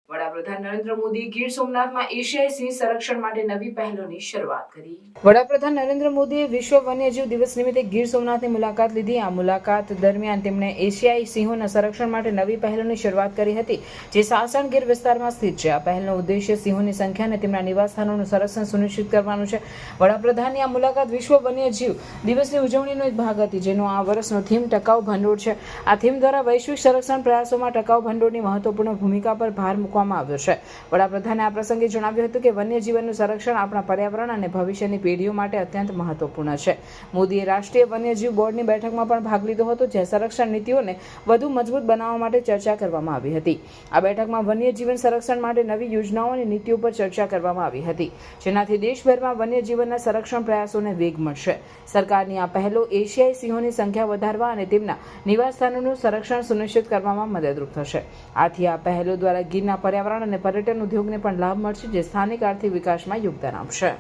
વડાપ્રધાન નરેન્દ્ર મોદીએ ગીર સોમનાથમાં એશિયાઈ સિંહ સંરક્ષણ માટે નવી પહેલોની શરૂઆત કરી. વડાપ્રધાન નરેન્દ્ર મોદીએ વિશ્વ વન્યજીવ દિવસ નિમિત્તે ગીર સોમનાથની મુલાકાત લીધી. આ મુલાકાત દરમિયાન તેમણે એશિયાઈ સિંહોના સંરક્ષણ માટે નવી પહેલોની શરૂઆત કરી હતી, જે સાસણ ગીર વિસ્તારમાં સ્થિત છે. આ પહેલનો ઉદ્દેશ્ય સિંહોની સંખ્યા અને તેમના નિવાસસ્થાનોનું સંરક્ષણ સુનિશ્ચિત કરવાનું છે. વડાપ્રધાનની આ મુલાકાત વિશ્વ વન્યજીવ દિવસની ઉજવણીનો એક ભાગ હતી, જેનો આ વર્ષનો થીમ ટકાઉ ભંડોળ છે. આ થીમ દ્વારા વૈશ્વિક સંરક્ષણ પ્રયાસોમાં ટકાઉ ભંડોળની મહત્વપૂર્ણ ભૂમિકા પર ભાર મૂકવામાં આવ્યો છે. વડાપ્રધાને આ પ્રસંગે જણાવ્યું હતું કે વન્યજીવનનું સંરક્ષણ આપણા પર્યાવરણ અને ભવિષ્યની પેઢીઓ માટે અત્યંત મહત્વપૂર્ણ છે. મોદીએ રાષ્ટ્રીય વન્યજીવ બોર્ડની બેઠકમાં પણ ભાગ લીધો હતો, જ્યાં સંરક્ષણ નીતિઓને વધુ મજબૂત બનાવવા માટે ચર્ચા કરવામાં આવી હતી. આ બેઠકમાં વન્યજીવન સંરક્ષણ માટે નવી યોજનાઓ અને નીતિઓ પર ચર્ચા કરવામાં આવી હતી, જેનાથી દેશભરમાં વન્યજીવનના સંરક્ષણ પ્રયાસોને વેગ મળશે. સરકારની આ પહેલો એશિયાઈ સિંહોની સંખ્યા વધારવા અને તેમના નિવાસસ્થાનોનું સંરક્ષણ સુનિશ્ચિત કરવામાં મદદરૂપ થશે. આથી આ પહેલો દ્વારા ગીરના પર્યાવરણ અને પર્યટન ઉદ્યોગને પણ લાભ મળશે, જે સ્થાનિક આર્થિક વિકાસમાં યોગદાન આપશે.